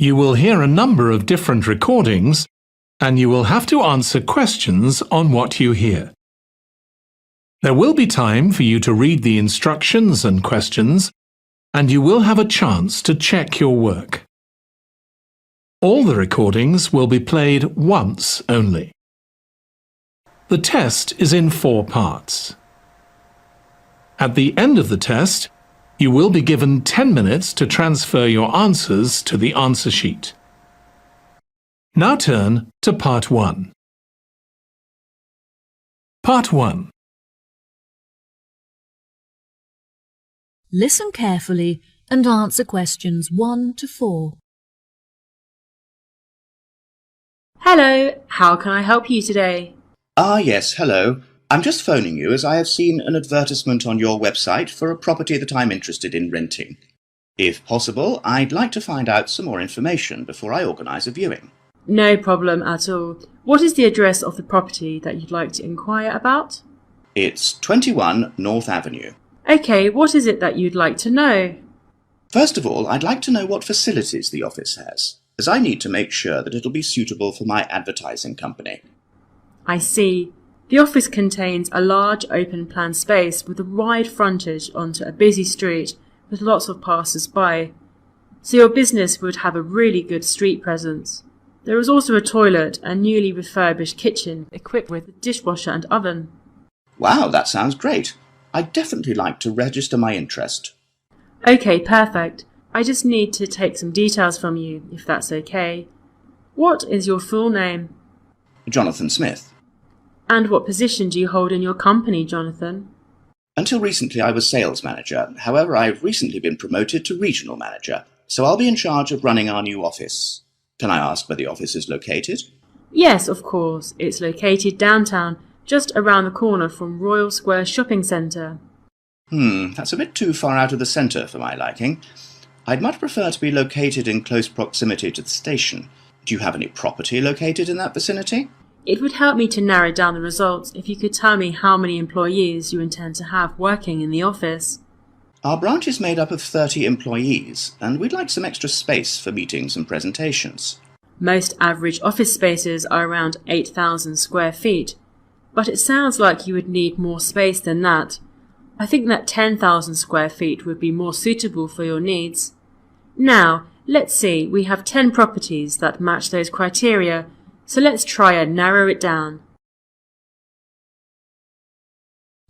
You will hear a number of different recordings, and you will have to answer questions on what you hear. There will be time for you to read the instructions and questions, and you will have a chance to check your work. All the recordings will be played once only. The test is in 4 parts. At the end of the test, you will be given 10 minutes to transfer your answers to the answer sheet. Now turn to Part 1. Part 1. Listen carefully and answer questions 1 to 4. Hello, how can I help you today? Yes, hello. I'm just phoning you as I have seen an advertisement on your website for a property that I'm interested in renting. If possible, I'd like to find out some more information before I organise a viewing. No problem at all. What is the address of the property that you'd like to inquire about? It's 21 North Avenue. Okay, what is it that you'd like to know? First of all, I'd like to know what facilities the office has, as I need to make sure that it'll be suitable for my advertising company. I see. The office contains a large open-plan space with a wide frontage onto a busy street with lots of passers-by, so your business would have a really good street presence. There is also a toilet and newly refurbished kitchen equipped with a dishwasher and oven. Wow, that sounds great. I'd definitely like to register my interest. Okay, perfect. I just need to take some details from you, if that's okay. What is your full name? Jonathan Smith. And what position do you hold in your company, Jonathan? Until recently I was sales manager. However, I've recently been promoted to regional manager, so I'll be in charge of running our new office. Can I ask where the office is located? Yes, of course. It's located downtown, just around the corner from Royal Square Shopping Centre. That's a bit too far out of the centre for my liking. I'd much prefer to be located in close proximity to the station. Do you have any property located in that vicinity? It would help me to narrow down the results if you could tell me how many employees you intend to have working in the office. Our branch is made up of 30 employees, and we'd like some extra space for meetings and presentations. Most average office spaces are around 8,000 square feet, but it sounds like you would need more space than that. I think that 10,000 square feet would be more suitable for your needs. Now, let's see, we have 10 properties that match those criteria, so let's try and narrow it down.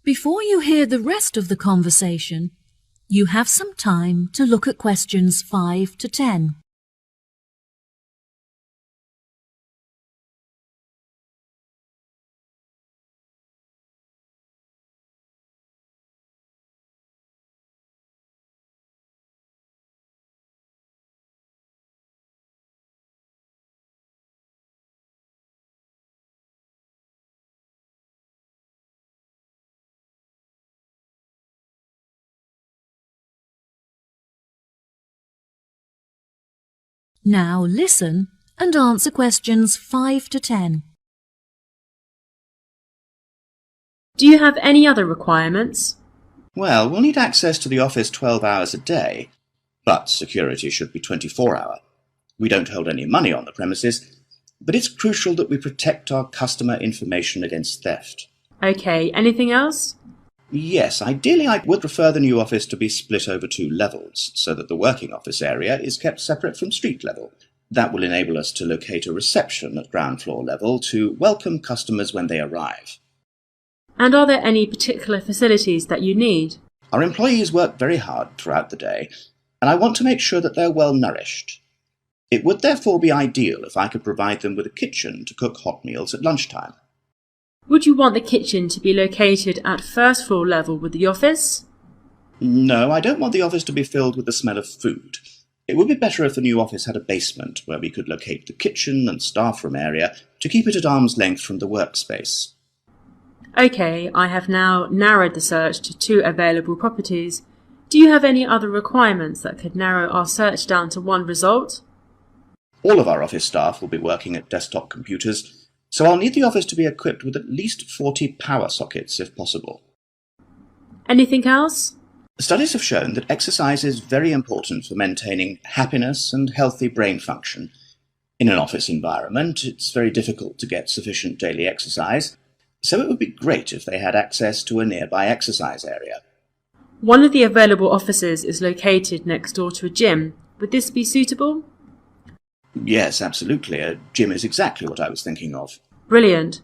Before you hear the rest of the conversation, you have some time to look at questions 5 to 10. Now listen and answer questions 5 to 10. Do you have any other requirements? Well, we'll need access to the office 12 hours a day, but security should be 24-hour. We don't hold any money on the premises, but it's crucial that we protect our customer information against theft. Okay, anything else? Yes, ideally I would prefer the new office to be split over 2 levels, so that the working office area is kept separate from street level. That will enable us to locate a reception at ground floor level to welcome customers when they arrive. And are there any particular facilities that you need? Our employees work very hard throughout the day, and I want to make sure that they're well nourished. It would therefore be ideal if I could provide them with a kitchen to cook hot meals at lunchtime. Would you want the kitchen to be located at first floor level with the office? No, I don't want the office to be filled with the smell of food. It would be better if the new office had a basement where we could locate the kitchen and staff room area to keep it at arm's length from the workspace. Okay, I have now narrowed the search to 2 available properties. Do you have any other requirements that could narrow our search down to 1 result? All of our office staff will be working at desktop computers, so I'll need the office to be equipped with at least 40 power sockets if possible. Anything else? Studies have shown that exercise is very important for maintaining happiness and healthy brain function. In an office environment, it's very difficult to get sufficient daily exercise, so it would be great if they had access to a nearby exercise area. One of the available offices is located next door to a gym. Would this be suitable? Yes, absolutely. A gym is exactly what I was thinking of. Brilliant.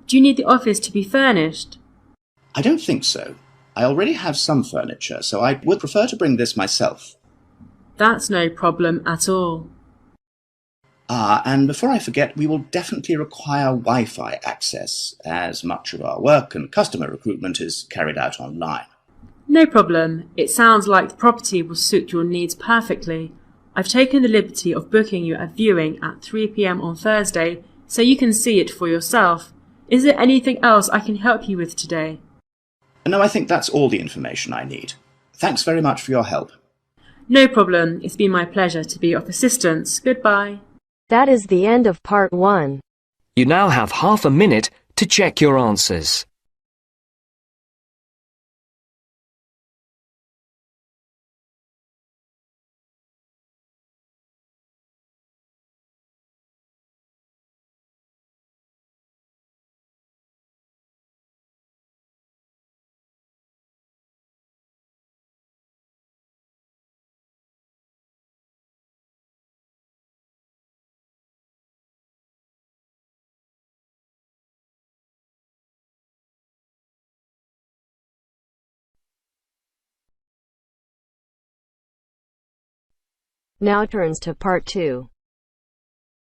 Do you need the office to be furnished? I don't think so. I already have some furniture, so I would prefer to bring this myself. That's no problem at all. And before I forget, we will definitely require Wi-Fi access, as much of our work and customer recruitment is carried out online. No problem. It sounds like the property will suit your needs perfectly. I've taken the liberty of booking you a viewing at 3 p.m. on Thursday, so you can see it for yourself. Is there anything else I can help you with today? No, I think that's all the information I need. Thanks very much for your help. No problem. It's been my pleasure to be of assistance. Goodbye. That is the end of part 1. You now have half a minute to check your answers. Now turns to part 2.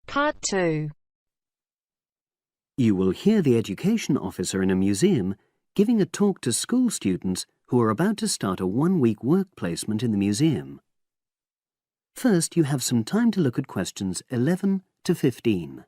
Part 2. You will hear the education officer in a museum giving a talk to school students who are about to start a 1-week work placement in the museum. First, you have some time to look at questions 11 to 15.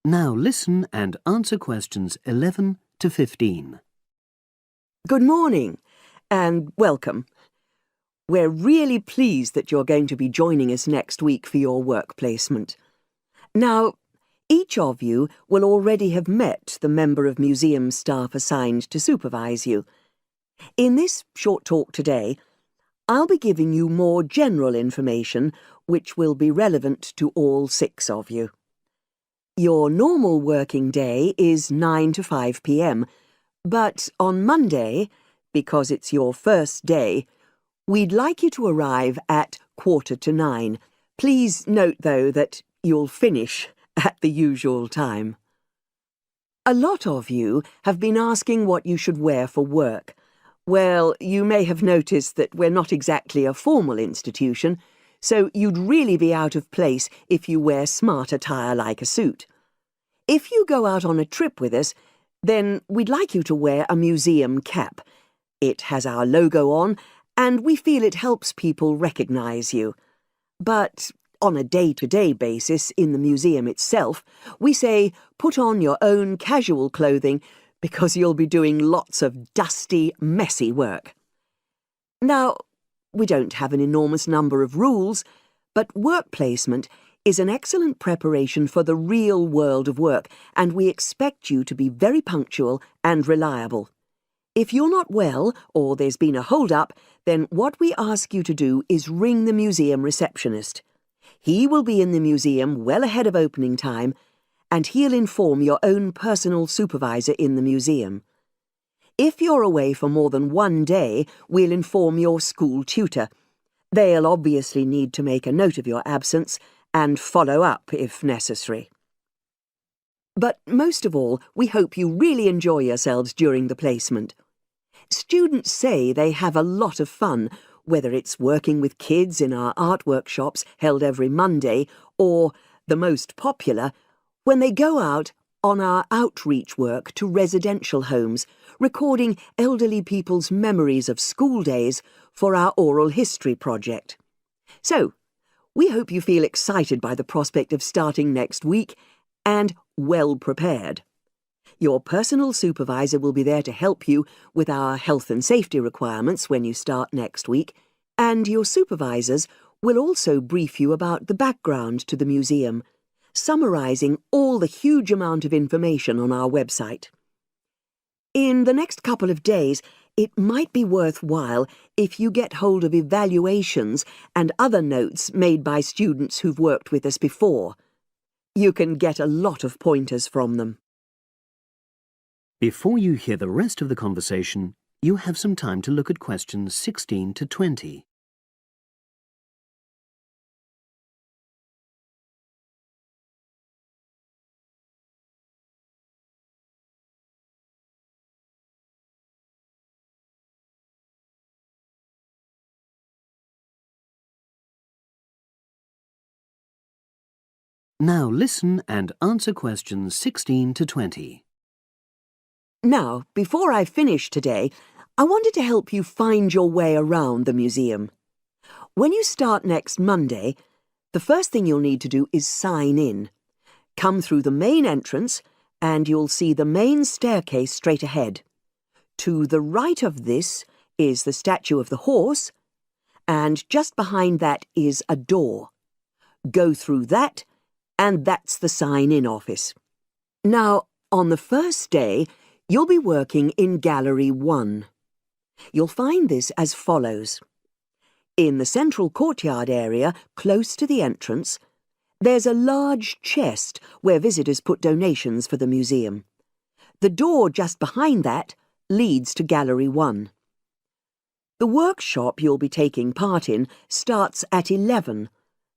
Now listen and answer questions 11 to 15. Good morning and welcome. We're really pleased that you're going to be joining us next week for your work placement. Now, each of you will already have met the member of museum staff assigned to supervise you. In this short talk today, I'll be giving you more general information which will be relevant to all 6 of you. Your normal working day is 9 to 5 p.m, but on Monday, because it's your first day, we'd like you to arrive at 9:15. Please note, though, that you'll finish at the usual time. A lot of you have been asking what you should wear for work. Well, you may have noticed that we're not exactly a formal institution, so you'd really be out of place if you wear smart attire like a suit. If you go out on a trip with us, then we'd like you to wear a museum cap. It has our logo on, and we feel it helps people recognise you. But on a day-to-day basis in the museum itself, we say put on your own casual clothing because you'll be doing lots of dusty, messy work. Now, we don't have an enormous number of rules, but work placement is an excellent preparation for the real world of work, and we expect you to be very punctual and reliable. If you're not well, or there's been a hold-up, then what we ask you to do is ring the museum receptionist. He will be in the museum well ahead of opening time, and he'll inform your own personal supervisor in the museum. If you're away for more than 1 day, we'll inform your school tutor. They'll obviously need to make a note of your absence and follow up if necessary. But most of all, we hope you really enjoy yourselves during the placement. Students say they have a lot of fun, whether it's working with kids in our art workshops held every Monday, or, the most popular, when they go out on our outreach work to residential homes, recording elderly people's memories of school days for our oral history project. So, we hope you feel excited by the prospect of starting next week and well prepared. Your personal supervisor will be there to help you with our health and safety requirements when you start next week, and your supervisors will also brief you about the background to the museum, summarising all the huge amount of information on our website. In the next couple of days, it might be worthwhile if you get hold of evaluations and other notes made by students who've worked with us before. You can get a lot of pointers from them. Before you hear the rest of the conversation, you have some time to look at questions 16 to 20. Now listen and answer questions 16 to 20. Now, before I finish today, I wanted to help you find your way around the museum. When you start next Monday, the first thing you'll need to do is sign in. Come through the main entrance and you'll see the main staircase straight ahead. To the right of this is the statue of the horse, and just behind that is a door. Go through that, and that's the sign-in office. Now, on the first day, you'll be working in Gallery 1. You'll find this as follows. In the central courtyard area, close to the entrance, there's a large chest where visitors put donations for the museum. The door just behind that leads to Gallery 1. The workshop you'll be taking part in starts at 11,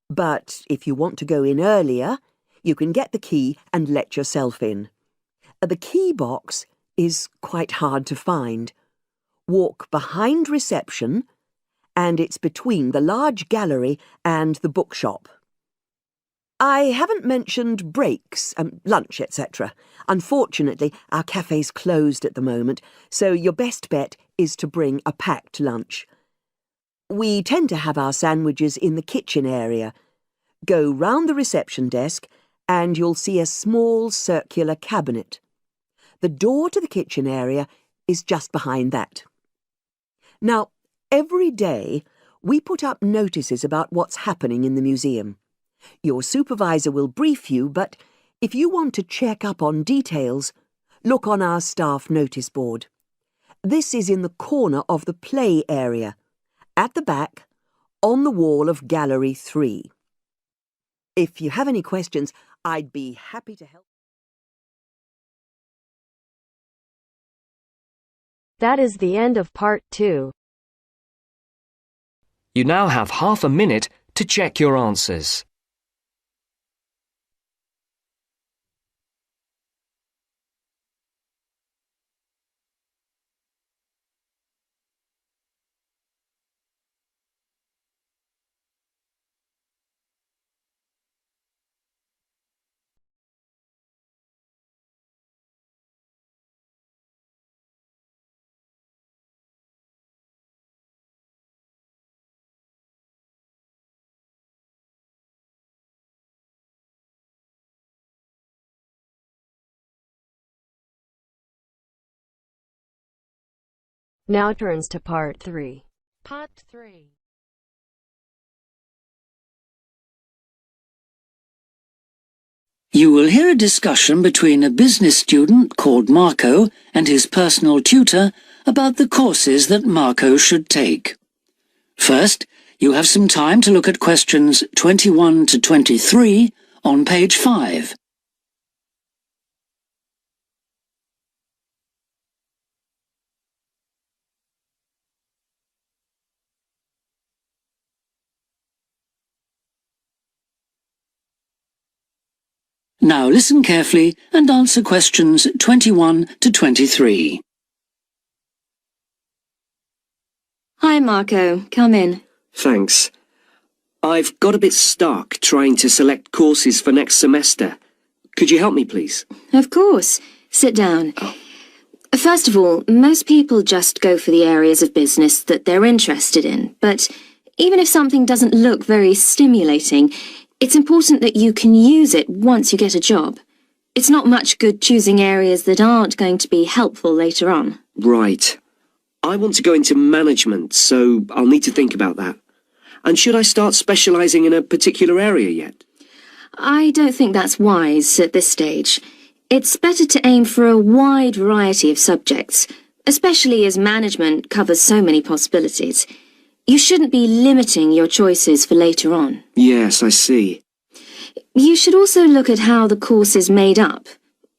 but if you want to go in earlier, you can get the key and let yourself in. The key box is quite hard to find. Walk behind reception, and it's between the large gallery and the bookshop. I haven't mentioned breaks, lunch, etc. Unfortunately, our cafe's closed at the moment, so your best bet is to bring a packed lunch. We tend to have our sandwiches in the kitchen area. Go round the reception desk and you'll see a small circular cabinet. The door to the kitchen area is just behind that. Now, every day we put up notices about what's happening in the museum. Your supervisor will brief you, but if you want to check up on details, look on our staff notice board. This is in the corner of the play area, at the back, on the wall of Gallery 3. If you have any questions, I'd be happy to help. That is the end of part 2. You now have half a minute to check your answers. Now turns to part 3. Part 3. You will hear a discussion between a business student called Marco and his personal tutor about the courses that Marco should take. First, you have some time to look at questions 21 to 23 on page 5. Now listen carefully and answer questions 21 to 23. Hi, Marco. Come in. Thanks. I've got a bit stuck trying to select courses for next semester. Could you help me, please? Of course. Sit down. First of all, most people just go for the areas of business that they're interested in, but even if something doesn't look very stimulating, it's important that you can use it once you get a job. It's not much good choosing areas that aren't going to be helpful later on. Right. I want to go into management, so I'll need to think about that. And should I start specialising in a particular area yet? I don't think that's wise at this stage. It's better to aim for a wide variety of subjects, especially as management covers so many possibilities. You shouldn't be limiting your choices for later on. Yes, I see. You should also look at how the course is made up.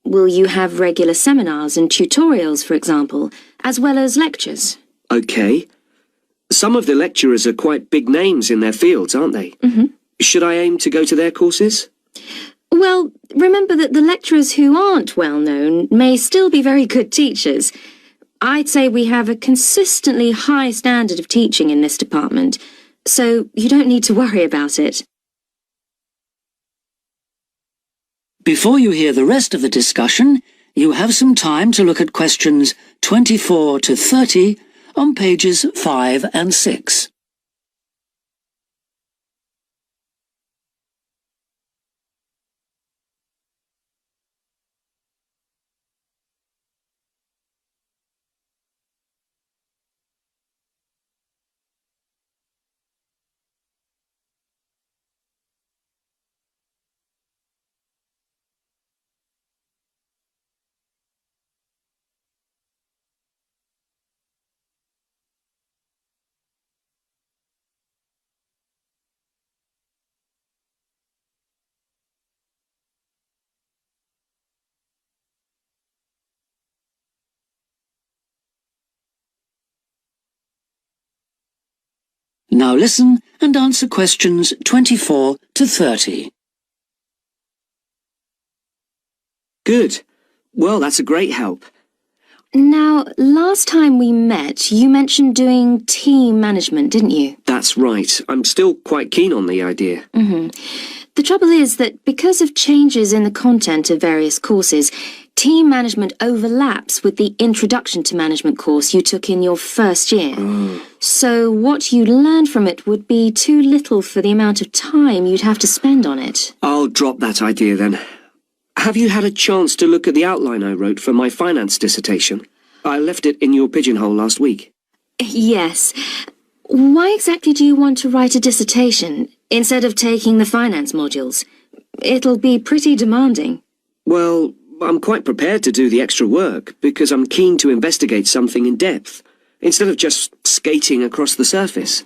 Will you have regular seminars and tutorials, for example, as well as lectures? OK. Some of the lecturers are quite big names in their fields, aren't they? Should I aim to go to their courses? Well, remember that the lecturers who aren't well known may still be very good teachers. I'd say we have a consistently high standard of teaching in this department, so you don't need to worry about it. Before you hear the rest of the discussion, you have some time to look at questions 24 to 30 on pages 5 and 6. Now listen and answer questions 24 to 30. Good. Well, that's a great help. Now, last time we met, you mentioned doing team management, didn't you? That's right. I'm still quite keen on the idea. The trouble is that because of changes in the content of various courses, team management overlaps with the Introduction to Management course you took in your first year. So what you learned from it would be too little for the amount of time you'd have to spend on it. I'll drop that idea then. Have you had a chance to look at the outline I wrote for my finance dissertation? I left it in your pigeonhole last week. Yes. Why exactly do you want to write a dissertation instead of taking the finance modules? It'll be pretty demanding. Well, I'm quite prepared to do the extra work because I'm keen to investigate something in depth, instead of just skating across the surface.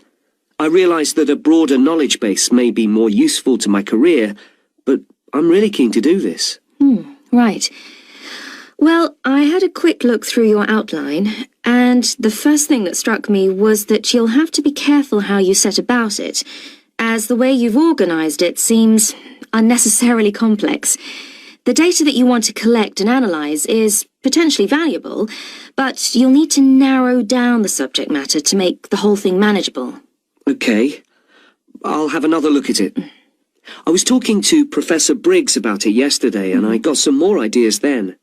I realise that a broader knowledge base may be more useful to my career, but I'm really keen to do this. Right. Well, I had a quick look through your outline, and the first thing that struck me was that you'll have to be careful how you set about it, as the way you've organised it seems unnecessarily complex. The data that you want to collect and analyse is potentially valuable, but you'll need to narrow down the subject matter to make the whole thing manageable. OK. I'll have another look at it. I was talking to Professor Briggs about it yesterday, and I got some more ideas then.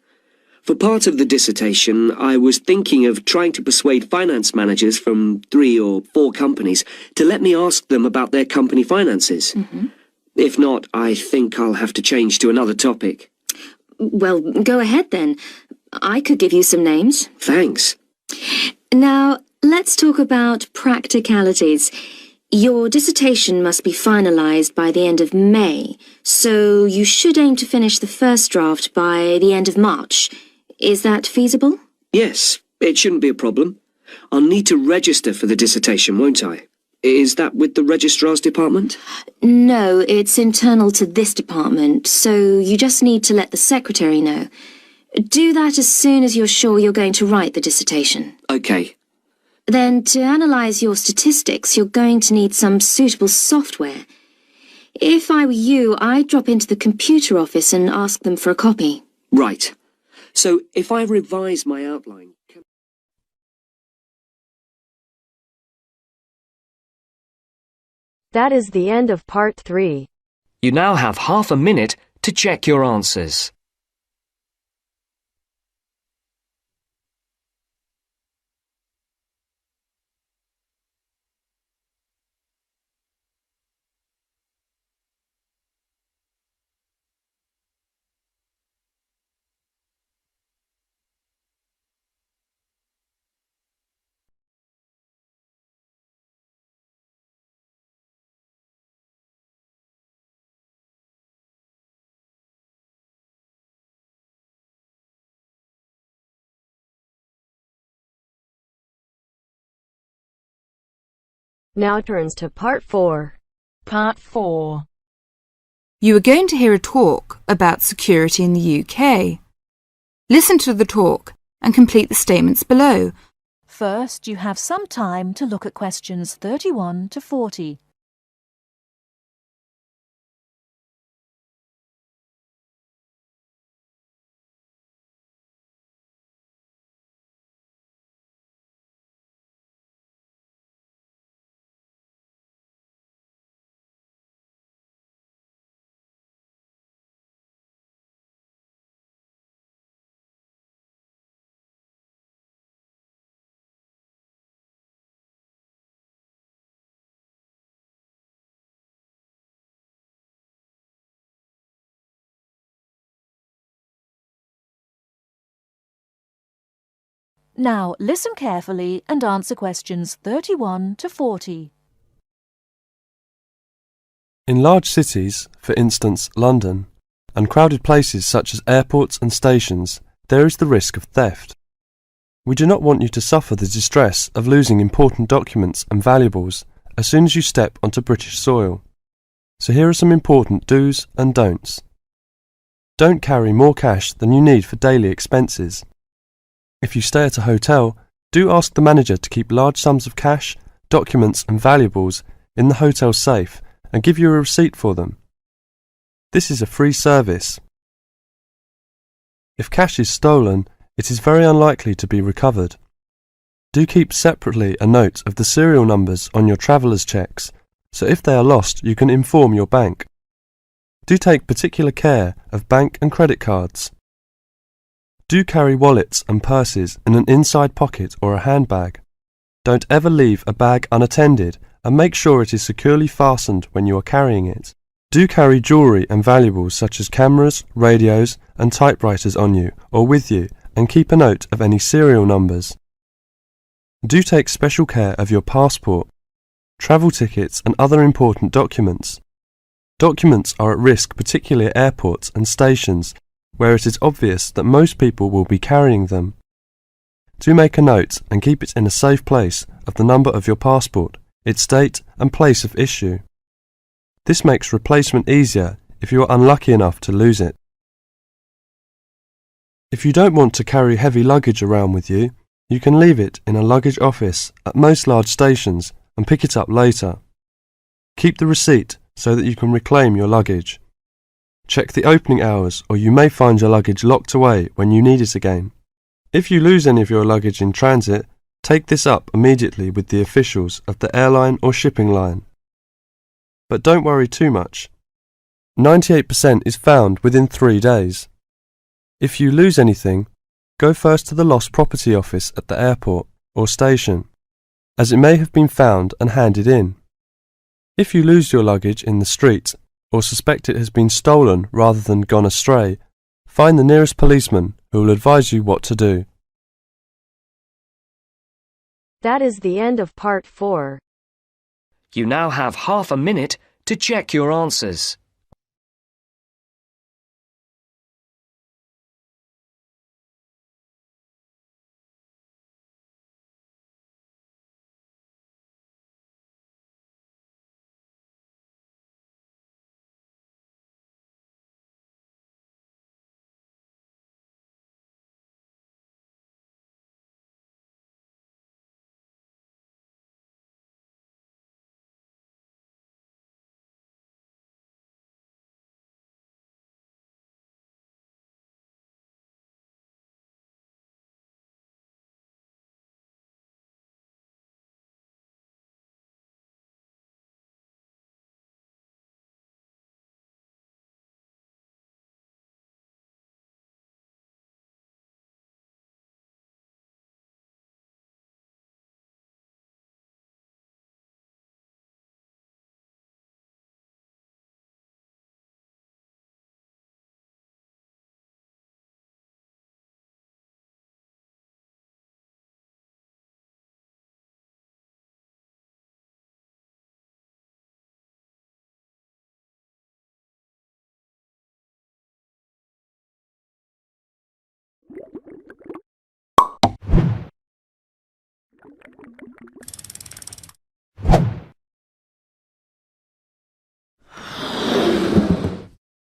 For part of the dissertation, I was thinking of trying to persuade finance managers from 3 or 4 companies to let me ask them about their company finances. If not, I think I'll have to change to another topic. Well, go ahead then. I could give you some names. Thanks. Now, let's talk about practicalities. Your dissertation must be finalised by the end of May, so you should aim to finish the first draft by the end of March. Is that feasible? Yes, it shouldn't be a problem. I'll need to register for the dissertation, won't I? Is that with the registrar's department? No, it's internal to this department, so you just need to let the secretary know. Do that as soon as you're sure you're going to write the dissertation. OK. Then, to analyse your statistics, you're going to need some suitable software. If I were you, I'd drop into the computer office and ask them for a copy. Right. So, if I revise my outline... That is the end of part 3. You now have half a minute to check your answers. Now turns to Part 4. Part 4. You are going to hear a talk about security in the UK. Listen to the talk and complete the statements below. First, you have some time to look at questions 31 to 40. Now, listen carefully and answer questions 31 to 40. In large cities, for instance London, and crowded places such as airports and stations, there is the risk of theft. We do not want you to suffer the distress of losing important documents and valuables as soon as you step onto British soil. So here are some important do's and don'ts. Don't carry more cash than you need for daily expenses. If you stay at a hotel, do ask the manager to keep large sums of cash, documents and valuables in the hotel safe and give you a receipt for them. This is a free service. If cash is stolen, it is very unlikely to be recovered. Do keep separately a note of the serial numbers on your traveller's checks, so if they are lost you can inform your bank. Do take particular care of bank and credit cards. Do carry wallets and purses in an inside pocket or a handbag. Don't ever leave a bag unattended and make sure it is securely fastened when you are carrying it. Do carry jewellery and valuables such as cameras, radios and typewriters on you or with you and keep a note of any serial numbers. Do take special care of your passport, travel tickets and other important documents. Documents are at risk particularly at airports and stations where it is obvious that most people will be carrying them. Do make a note and keep it in a safe place of the number of your passport, its date and place of issue. This makes replacement easier if you are unlucky enough to lose it. If you don't want to carry heavy luggage around with you, you can leave it in a luggage office at most large stations and pick it up later. Keep the receipt so that you can reclaim your luggage. Check the opening hours or you may find your luggage locked away when you need it again. If you lose any of your luggage in transit, take this up immediately with the officials of the airline or shipping line. But don't worry too much. 98% is found within 3 days. If you lose anything, go first to the lost property office at the airport or station, as it may have been found and handed in. If you lose your luggage in the street, or suspect it has been stolen rather than gone astray, find the nearest policeman who will advise you what to do. That is the end of Part 4. You now have half a minute to check your answers.